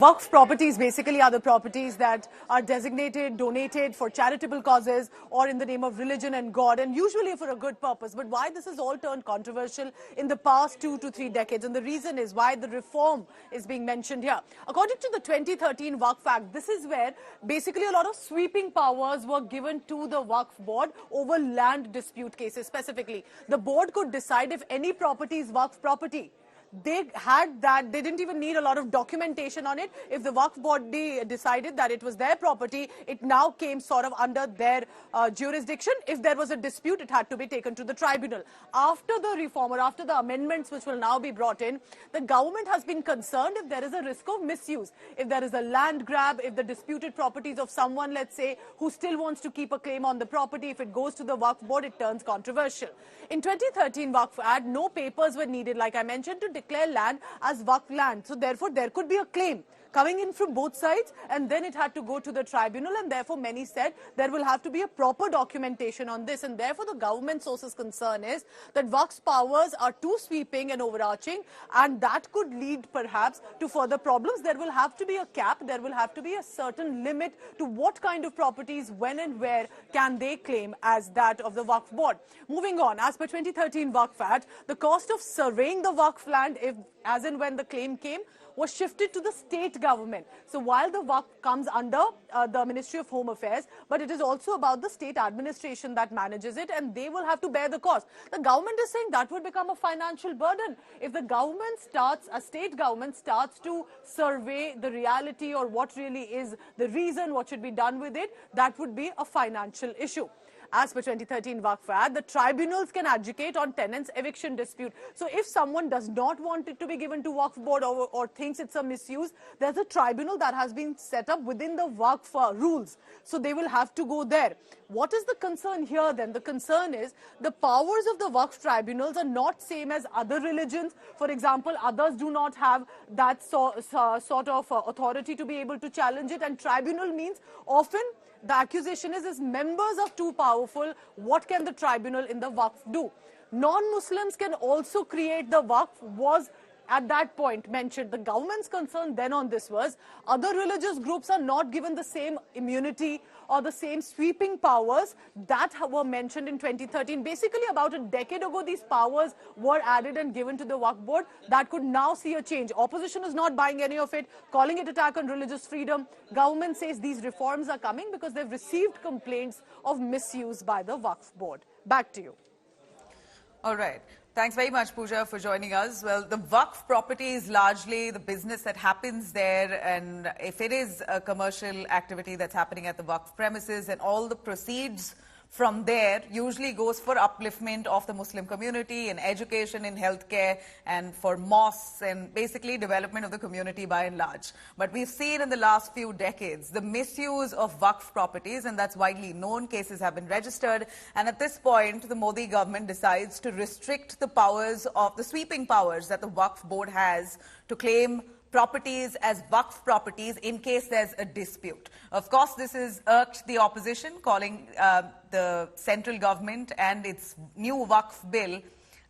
Waqf properties basically are the properties that are designated, donated for charitable causes or in the name of religion and God, and usually for a good purpose. But why this has all turned controversial in the past 2 to 3 decades, and the reason is why the reform is being mentioned here. According to the 2013 Waqf Act, this is where basically a lot of sweeping powers were given to the Waqf board over land dispute cases specifically. The board could decide if any property is Waqf property. They had that, they didn't even need a lot of documentation on it. If the Waqf body decided that it was their property, it now came sort of under their jurisdiction. If there was a dispute, it had to be taken to the tribunal. After the reform or after the amendments which will now be brought in, the government has been concerned if there is a risk of misuse. If there is a land grab, if the disputed properties of someone, let's say, who still wants to keep a claim on the property, if it goes to the Waqf board, it turns controversial. In 2013 Waqf Act, no papers were needed, like I mentioned, to declare land as Waqf land. So therefore, there could be a claim coming in from both sides, and then it had to go to the tribunal, and therefore many said there will have to be a proper documentation on this, and therefore the government source's concern is that Waqf's powers are too sweeping and overarching, and that could lead perhaps to further problems. There will have to be a cap, there will have to be a certain limit to what kind of properties, when and where can they claim as that of the Waqf board. Moving on, as per 2013 Waqf Act, the cost of surveying the Waqf land, if as and when the claim came, was shifted to the state government. So while the Waqf comes under the Ministry of Home Affairs, but it is also about the state administration that manages it, and they will have to bear the cost. The government is saying that would become a financial burden. If the government starts, a state government starts to survey the reality or what really is the reason, what should be done with it, that would be a financial issue. As per 2013 Waqf Act, the tribunals can adjudicate on tenants' eviction dispute. So if someone does not want it to be given to Waqf board or thinks it's a misuse, there's a tribunal that has been set up within the Waqf rules. So they will have to go there. What is the concern here then? The concern is the powers of the Waqf tribunals are not same as other religions. For example, others do not have that sort of authority to be able to challenge it, and tribunal means often the accusation is members are too powerful. What can the tribunal in the Waqf do? Non-Muslims can also create the Waqf was at that point mentioned. The government's concern then on this was other religious groups are not given the same immunity or the same sweeping powers that were mentioned in 2013. Basically, about a decade ago, these powers were added and given to the Waqf board. That could now see a change. Opposition is not buying any of it, calling it attack on religious freedom. Government says these reforms are coming because they've received complaints of misuse by the Waqf board. Back to you. All right. Thanks very much, Pooja, for joining us. Well, the Waqf property is largely the business that happens there, and if it is a commercial activity that's happening at the Waqf premises, and all the proceeds from there usually goes for upliftment of the Muslim community and education in healthcare and for mosques and basically development of the community by and large. But we've seen in the last few decades the misuse of Waqf properties, and that's widely known. Cases have been registered, and at this point the Modi government decides to restrict the powers of the sweeping powers that the Waqf board has to claim properties as Waqf properties in case there's a dispute. Of course, this has irked the opposition, calling the central government and its new Waqf bill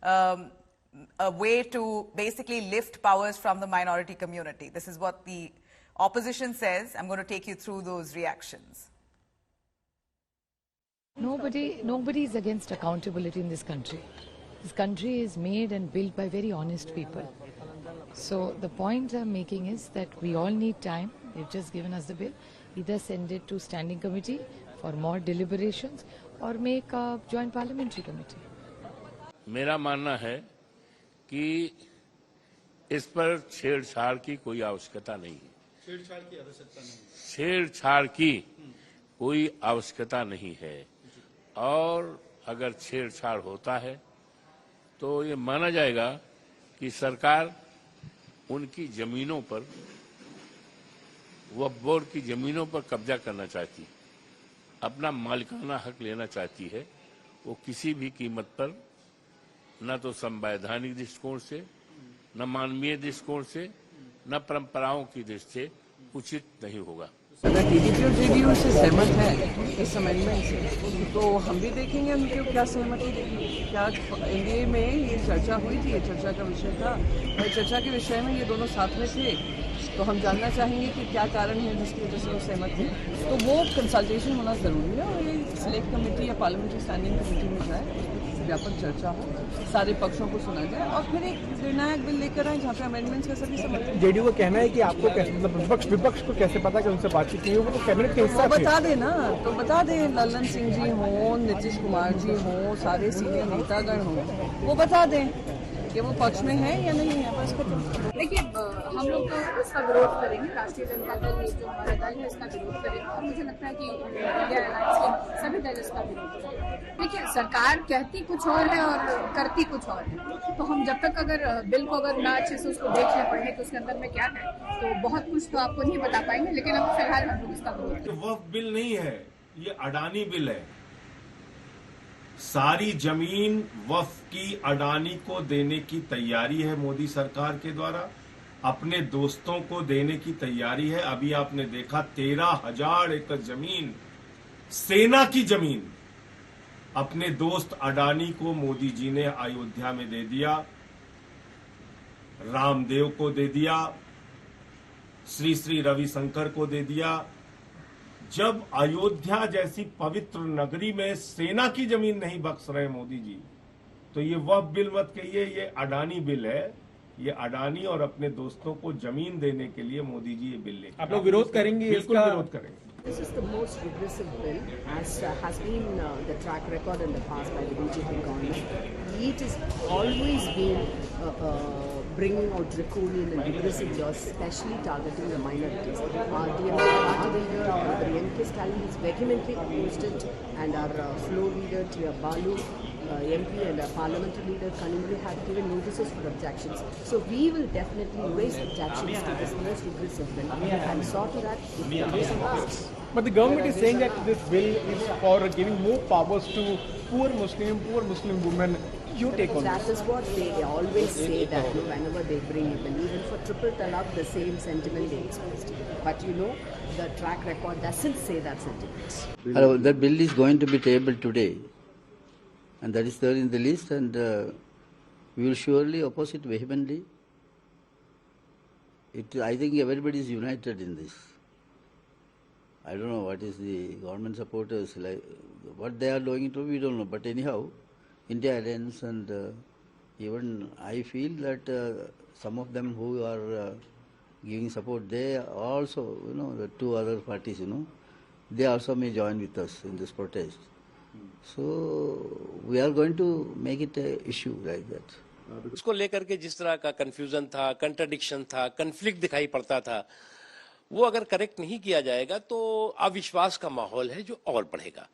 a way to basically lift powers from the minority community. This is what the opposition says. I'm going to take you through those reactions. Nobody is against accountability in this country. This country is made and built by very honest people. So the point I'm making is that we all need time. They've just given us the bill. Either send it to standing committee for more deliberations or make a joint parliamentary committee. मेरा मानना है कि इस पर छेड़छाड़ की कोई आवश्यकता नहीं है। छेड़छाड़ की कोई आवश्यकता नहीं है, और अगर छेड़छाड़ होता है तो ये माना जाएगा कि सरकार उनकी जमीनों पर, वक्फ बोर्ड की जमीनों पर कब्जा करना चाहती है, अपना मालिकाना हक लेना चाहती है। वो किसी भी कीमत पर न तो संवैधानिक दृष्टिकोण से, न मानवीय दृष्टिकोण से, न परंपराओं की दृष्टि से उचित नहीं होगा। अगर टीडीपी और जेडीयू से सहमत है इस अमेंडमेंट से, तो हम भी देखेंगे उनकी क्या सहमति देगी। क्या एनडीए में ये चर्चा हुई थी, ये चर्चा का विषय था, और चर्चा के विषय में ये दोनों साथ में थे। तो हम जानना चाहेंगे कि क्या कारण है जिसकी वजह से वो सहमत थे। तो वो कंसल्टेशन होना ज़रूरी है और ये सिलेक्ट कमेटी या पार्लियामेंट्री स्टैंडिंग कमेटी में जाए, व्यापक चर्चा हो, सारे पक्षों को सुना जाए और फिर एक निर्णायक बिल लेकर आए जहाँ पे अमेंडमेंट्स का सभी समर्थन। जेडीयू का कहना है कि आपको कैसे, मतलब विपक्ष को कैसे पता कि उनसे बातचीत नहीं होगी, तो कैबिनेट के हिस्सा बता दे ना, तो बता दे, ललन सिंह जी हों, नीतीश कुमार जी हों, सारे सीनियर नेतागण हों, वो बता दें कि वो पक्ष में है या नहीं है, बस खत्म। देखिए, हम लोग तो इसका विरोध करेंगे, राष्ट्रीय जनता दल जो हमारा दल है इसका विरोध करेगा और मुझे लगता है कि इंडिया अलायंस के सभी दल इसका विरोध करेंगे। देखिए, सरकार कहती कुछ और है और करती कुछ और है, तो हम जब तक अगर बिल को अगर ना अच्छे से उसको देख लें, पढ़ें कि उसके अंदर में क्या है, तो बहुत कुछ तो आपको नहीं बता पाएंगे, लेकिन अब फिलहाल हम लोग इसका विरोध करेंगे। वक्फ बिल नहीं है, ये अडानी बिल है। सारी जमीन वक्फ की अडानी को देने की तैयारी है मोदी सरकार के द्वारा, अपने दोस्तों को देने की तैयारी है। अभी आपने देखा 13,000 एकड़ जमीन, सेना की जमीन, अपने दोस्त अडानी को मोदी जी ने अयोध्या में दे दिया, रामदेव को दे दिया, श्री श्री रविशंकर को दे दिया। जब अयोध्या जैसी पवित्र नगरी में सेना की जमीन नहीं बख्श रहे मोदी जी, तो ये वक्फ बिल मत कहिए, ये अडानी बिल है। ये अडानी और अपने दोस्तों को जमीन देने के लिए मोदी जी ये बिल लेकर आप लोग विरोध करेंगे? बिल्कुल विरोध करेंगे। This is the most regressive bill, as has been the track record in the past by the BJP government. It has always been bringing out draconian and regressive laws, especially targeting the minorities. Our DMK party leader, Honorable M.K. Stalin, has vehemently opposed it, and our floor leader, T.R. Balu, MP and our parliamentary leader, Kanimuri, have given notices for objections. So we will definitely raise objections to this most regressive bill and saw to that if there is some passed. But the government is saying that this bill is for giving more powers to poor Muslim women. You take on That is what they always say, that whenever they bring a bill, even for triple talaq, the same sentiment they expressed. But you know, the track record doesn't say that sentiment. That bill is going to be tabled today, and that is there in the list, and we will surely oppose it vehemently. I think everybody is united in this. I don't know what is the government supporters like, what they are doing to, we don't know. But anyhow, India Alliance and even I feel that some of them who are giving support, they also, the two other parties, they also may join with us in this protest. So we are going to make it a issue like that. उसको लेकर के जिस तरह का confusion था, contradiction था, conflict दिखाई पड़ता था, वो अगर करेक्ट नहीं किया जाएगा तो अविश्वास का माहौल है जो और बढ़ेगा।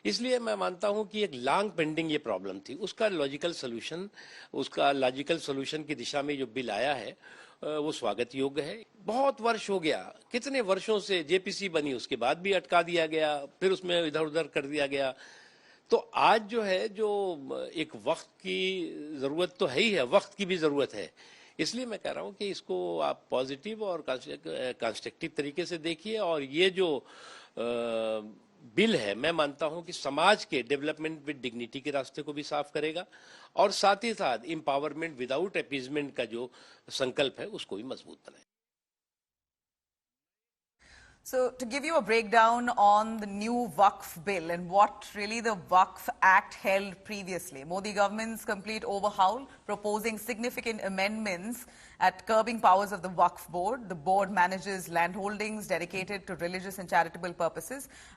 इसलिए मैं मानता हूं कि एक लॉन्ग पेंडिंग ये प्रॉब्लम थी, उसका लॉजिकल सोल्यूशन की दिशा में जो बिल आया है वो स्वागत योग्य है। बहुत वर्ष हो गया, कितने वर्षों से जेपीसी बनी, उसके बाद भी अटका दिया गया, फिर उसमें इधर उधर कर दिया गया। तो आज जो है, जो एक वक्त की जरूरत तो है ही है, वक्त की भी जरूरत है। इसलिए मैं कह रहा हूं कि इसको आप पॉजिटिव और कंस्ट्रक्टिव तरीके से देखिए, और ये जो बिल है, मैं मानता हूं कि समाज के डेवलपमेंट विद डिग्निटी के रास्ते को भी साफ करेगा, और साथ ही साथ एम्पावरमेंट विदाउट अपीजमेंट का जो संकल्प है उसको भी मजबूत बनाए। So, to give you a breakdown on the new Waqf bill and what really the Waqf Act held previously, Modi government's complete overhaul, proposing significant amendments at curbing powers of the Waqf board. The board manages land holdings dedicated to religious and charitable purposes.